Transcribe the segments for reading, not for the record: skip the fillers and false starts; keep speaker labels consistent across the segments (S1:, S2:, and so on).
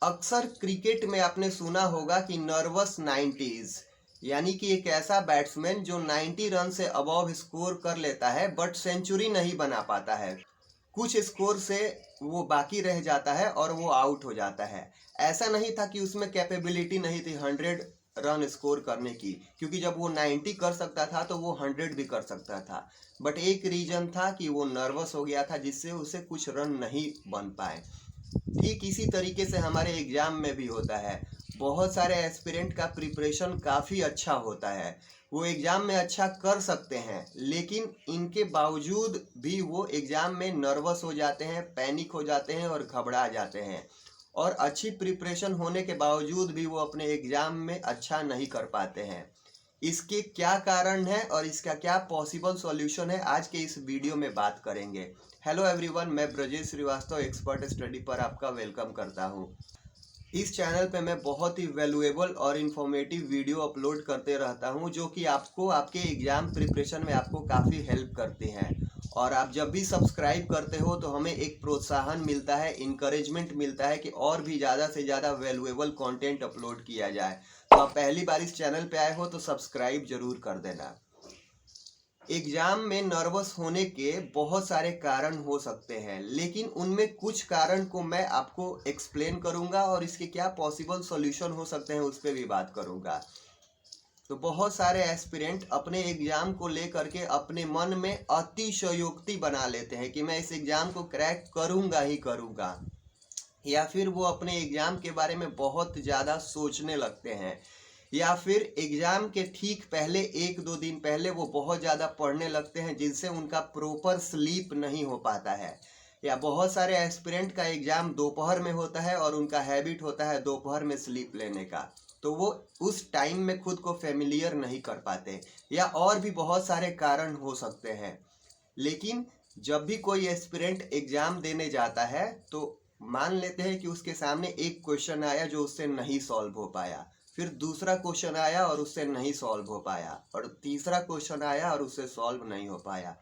S1: अक्सर क्रिकेट में आपने सुना होगा कि नर्वस 90s, यानी कि एक ऐसा बैट्समैन जो 90 रन से अबव स्कोर कर लेता है बट सेंचुरी नहीं बना पाता है। कुछ स्कोर से वो बाकी रह जाता है और वो आउट हो जाता है। ऐसा नहीं था कि उसमें कैपेबिलिटी नहीं थी 100 रन स्कोर करने की, क्योंकि जब वो 90 कर सकता था तो वो 100 भी कर सकता था। बट एक रीजन था कि वो नर्वस हो गया था, जिससे उसे कुछ रन नहीं बन पाए। ठीक इसी तरीके से हमारे एग्जाम में भी होता है। बहुत सारे एस्पिरेंट का प्रिपरेशन काफ़ी अच्छा होता है, वो एग्ज़ाम में अच्छा कर सकते हैं, लेकिन इनके बावजूद भी वो एग्ज़ाम में नर्वस हो जाते हैं, पैनिक हो जाते हैं और घबरा जाते हैं। और अच्छी प्रिपरेशन होने के बावजूद भी वो अपने एग्ज़ाम में अच्छा नहीं कर पाते हैं। इसके क्या कारण है और इसका क्या पॉसिबल सॉल्यूशन है, आज के इस वीडियो में बात करेंगे। हेलो एवरीवन, मैं ब्रजेश श्रीवास्तव एक्सपर्ट स्टडी पर आपका वेलकम करता हूं। इस चैनल पे मैं बहुत ही वैल्यूएबल और इन्फॉर्मेटिव वीडियो अपलोड करते रहता हूं, जो कि आपको आपके एग्ज़ाम प्रिपरेशन में आपको काफ़ी हेल्प करते हैं। और आप जब भी सब्सक्राइब करते हो तो हमें एक प्रोत्साहन मिलता है, इंकरेजमेंट मिलता है कि और भी ज़्यादा से ज़्यादा वैल्यूएबल कंटेंट अपलोड किया जाए। तो आप पहली बार इस चैनल पे आए हो तो सब्सक्राइब जरूर कर देना। एग्जाम में नर्वस होने के बहुत सारे कारण हो सकते हैं, लेकिन उनमें कुछ कारण को मैं आपको एक्सप्लेन करूंगा और इसके क्या पॉसिबल सॉल्यूशन हो सकते हैं उस पर भी बात करूंगा। तो बहुत सारे एस्पिरेंट अपने एग्जाम को लेकर के अपने मन में अतिशयोक्ति बना लेते हैं कि मैं इस एग्जाम को क्रैक करूंगा ही करूंगा, या फिर वो अपने एग्जाम के बारे में बहुत ज़्यादा सोचने लगते हैं, या फिर एग्ज़ाम के ठीक पहले 1-2 दिन पहले वो बहुत ज़्यादा पढ़ने लगते हैं, जिनसे उनका प्रॉपर स्लीप नहीं हो पाता है। या बहुत सारे एस्पिरेंट का एग्ज़ाम दोपहर में होता है और उनका हैबिट होता है दोपहर में स्लीप लेने का, तो वो उस टाइम में खुद को फेमिलियर नहीं कर पाते। या और भी बहुत सारे कारण हो सकते हैं। लेकिन जब भी कोई एस्पिरेंट एग्ज़ाम देने जाता है तो मान लेते हैं कि उसके सामने एक क्वेश्चन आया जो उससे नहीं सॉल्व हो पाया, फिर दूसरा क्वेश्चन आया और उससे नहीं सॉल्व हो पाया, और तीसरा क्वेश्चन आया और उससे सॉल्व नहीं हो पाया।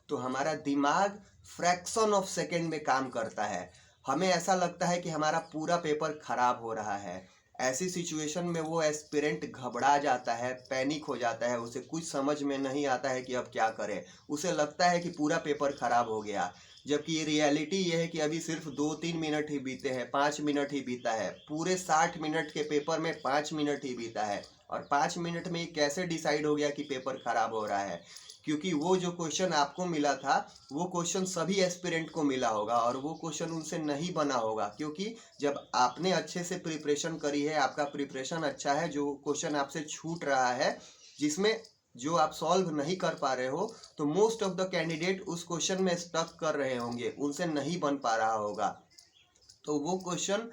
S1: तो हमारा दिमाग फ्रैक्शन ऑफ सेकेंड में काम करता है। हमें ऐसा लगता है कि हमारा पूरा पेपर खराब हो रहा है। ऐसी सिचुएशन में वो एस्पिरेंट घबरा जाता है, पैनिक हो जाता है, उसे कुछ समझ में नहीं आता है कि अब क्या करे। उसे लगता है कि पूरा पेपर खराब हो गया, जबकि ये रियलिटी ये है कि अभी सिर्फ 2-3 मिनट ही बीते हैं, 5 मिनट ही बीता है। पूरे 60 मिनट के पेपर में 5 मिनट ही बीता है, और 5 मिनट में ये कैसे डिसाइड हो गया कि पेपर खराब हो रहा है? क्योंकि वो जो क्वेश्चन आपको मिला था वो क्वेश्चन सभी एस्पिरेंट को मिला होगा और वो क्वेश्चन उनसे नहीं बना होगा, क्योंकि जब आपने अच्छे से प्रिपरेशन करी है, आपका प्रिपरेशन अच्छा है, जो क्वेश्चन आपसे छूट रहा है, जिसमें जो आप सॉल्व नहीं कर पा रहे हो, तो मोस्ट ऑफ द कैंडिडेट उस क्वेश्चन में स्टक कर रहे होंगे, उनसे नहीं बन पा रहा होगा। तो वो क्वेश्चन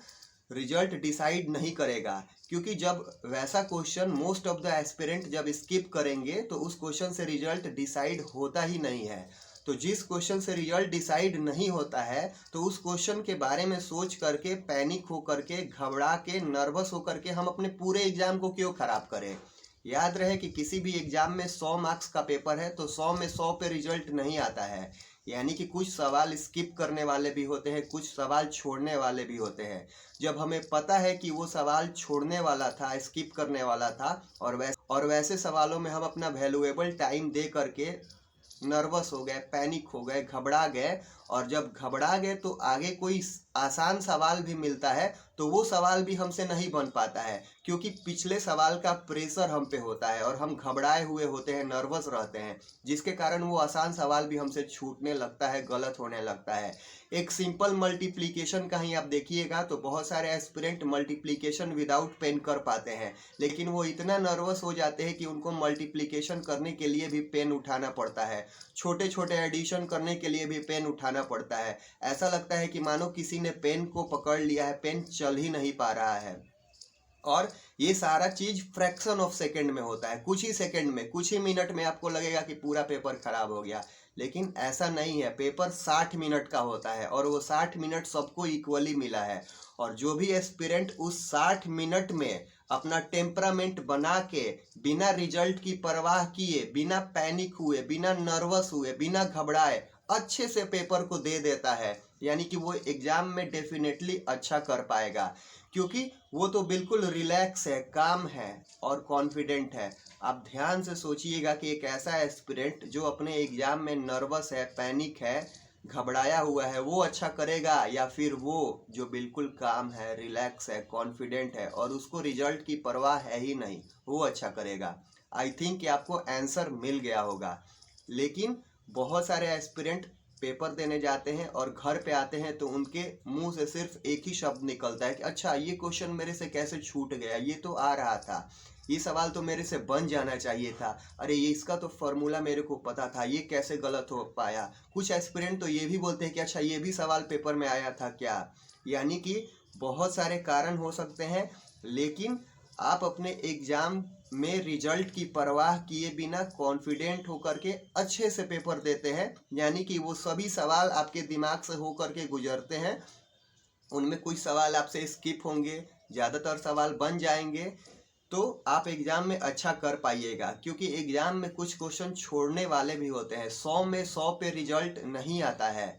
S1: रिजल्ट डिसाइड नहीं करेगा, क्योंकि जब वैसा question most of the aspirant जब स्किप करेंगे तो उस क्वेश्चन से रिजल्ट डिसाइड होता ही नहीं है। तो जिस क्वेश्चन से रिजल्ट डिसाइड नहीं होता है, तो उस क्वेश्चन के बारे में सोच करके, पैनिक हो करके, घबरा के, नर्वस हो करके हम अपने पूरे एग्जाम को क्यों खराब करें। याद रहे कि किसी भी एग्जाम में 100 मार्क्स का पेपर है तो 100 में 100 पे रिजल्ट नहीं आता है। यानी कि कुछ सवाल स्किप करने वाले भी होते हैं, कुछ सवाल छोड़ने वाले भी होते हैं। जब हमें पता है कि वो सवाल छोड़ने वाला था, स्किप करने वाला था, और वैसे सवालों में हम अपना वैल्यूएबल टाइम दे करके नर्वस हो गए, पैनिक हो गए, घबरा गए, और जब घबरा गए तो आगे कोई आसान सवाल भी मिलता है तो वो सवाल भी हमसे नहीं बन पाता है, क्योंकि पिछले सवाल का प्रेशर हम पे होता है और हम घबराए हुए होते हैं, नर्वस रहते हैं, जिसके कारण वो आसान सवाल भी हमसे छूटने लगता है, गलत होने लगता है। एक सिंपल मल्टीप्लिकेशन का ही आप देखिएगा तो बहुत सारे एस्पिरेंट मल्टीप्लिकेशन विदाउट पेन कर पाते हैं, लेकिन वो इतना नर्वस हो जाते हैं कि उनको मल्टीप्लिकेशन करने के लिए भी पेन उठाना पड़ता है, छोटे छोटे एडिशन करने के लिए भी पेन उठाना पड़ता है। ऐसा लगता है कि मानो किसी ने पेन को पकड़ लिया है, पेन चल ही नहीं पा रहा है। और ये सारा चीज फ्रैक्शन ऑफ सेकंड में होता है, कुछ ही सेकंड में, कुछ ही मिनट में आपको लगेगा कि पूरा पेपर खराब हो गया, लेकिन ऐसा नहीं है। पेपर 60 मिनट का होता है और वो 60 मिनट सबको इक्वली मिला है, और जो भी एस्पिरेंट उस 60 मिनट में अपना टेम्परामेंट बना के, बिना रिजल्ट की परवाह किए, बिना पैनिक हुए, बिना नर्वस हुए, बिना घबराए अच्छे से पेपर को दे देता है, यानी कि वो एग्जाम में डेफिनेटली अच्छा कर पाएगा, क्योंकि वो तो बिल्कुल रिलैक्स है, काम है और कॉन्फिडेंट है। आप ध्यान से सोचिएगा कि एक ऐसा एस्पिरेंट जो अपने एग्जाम में नर्वस है, पैनिक है, घबराया हुआ है, वो अच्छा करेगा, या फिर वो जो बिल्कुल काम है, रिलैक्स है, कॉन्फिडेंट है और उसको रिजल्ट की परवाह है ही नहीं, वो अच्छा करेगा। आई थिंक कि आपको आंसर मिल गया होगा। लेकिन बहुत सारे एस्पिरेंट पेपर देने जाते हैं और घर पे आते हैं तो उनके मुंह से सिर्फ एक ही शब्द निकलता है कि अच्छा ये क्वेश्चन मेरे से कैसे छूट गया, ये तो आ रहा था, ये सवाल तो मेरे से बन जाना चाहिए था, अरे ये इसका तो फॉर्मूला मेरे को पता था, ये कैसे गलत हो पाया। कुछ एस्पिरेंट तो ये भी बोलते हैं कि अच्छा ये भी सवाल पेपर में आया था क्या। यानी कि बहुत सारे कारण हो सकते हैं, लेकिन आप अपने एग्जाम में रिजल्ट की परवाह किए बिना कॉन्फिडेंट होकर के अच्छे से पेपर देते हैं। यानी कि वो सभी सवाल आपके दिमाग से होकर के गुजरते हैं, उनमें कुछ सवाल आपसे स्किप होंगे, ज़्यादातर सवाल बन जाएंगे, तो आप एग्ज़ाम में अच्छा कर पाइएगा। क्योंकि एग्ज़ाम में कुछ क्वेश्चन छोड़ने वाले भी होते हैं, 100 में 100 पे रिजल्ट नहीं आता है।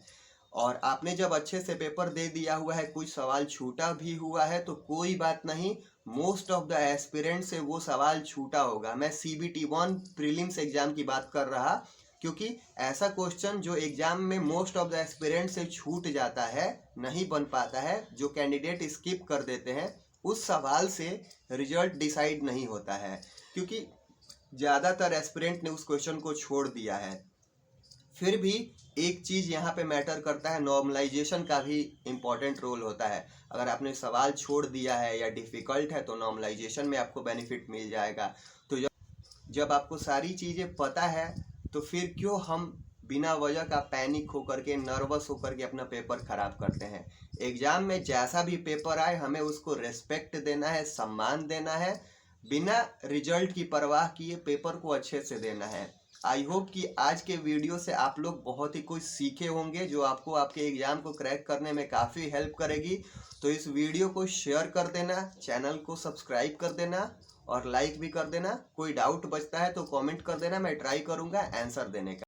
S1: और आपने जब अच्छे से पेपर दे दिया हुआ है, कुछ सवाल छूटा भी हुआ है तो कोई बात नहीं, मोस्ट ऑफ द एस्पिरेंट से वो सवाल छूटा होगा। मैं CBT1 प्रीलिम्स एग्जाम की बात कर रहा, क्योंकि ऐसा क्वेश्चन जो एग्जाम में मोस्ट ऑफ द एस्पिरेंट से छूट जाता है, नहीं बन पाता है, जो कैंडिडेट स्किप कर देते हैं, उस सवाल से रिजल्ट डिसाइड नहीं होता है, क्योंकि ज़्यादातर एस्पिरेंट ने उस क्वेश्चन को छोड़ दिया है। फिर भी एक चीज़ यहाँ पे मैटर करता है, नॉर्मलाइजेशन का भी इम्पॉर्टेंट रोल होता है। अगर आपने सवाल छोड़ दिया है या डिफ़िकल्ट है तो नॉर्मलाइजेशन में आपको बेनिफिट मिल जाएगा। तो जब आपको सारी चीज़ें पता है तो फिर क्यों हम बिना वजह का पैनिक होकर के, नर्वस होकर के अपना पेपर ख़राब करते हैं। एग्ज़ाम में जैसा भी पेपर आए हमें उसको रेस्पेक्ट देना है, सम्मान देना है, बिना रिजल्ट की परवाह किए पेपर को अच्छे से देना है। आई होप कि आज के वीडियो से आप लोग बहुत ही कुछ सीखे होंगे, जो आपको आपके एग्ज़ाम को क्रैक करने में काफ़ी हेल्प करेगी। तो इस वीडियो को शेयर कर देना, चैनल को सब्सक्राइब कर देना और लाइक भी कर देना। कोई डाउट बचता है तो कमेंट कर देना, मैं ट्राई करूँगा आंसर देने का।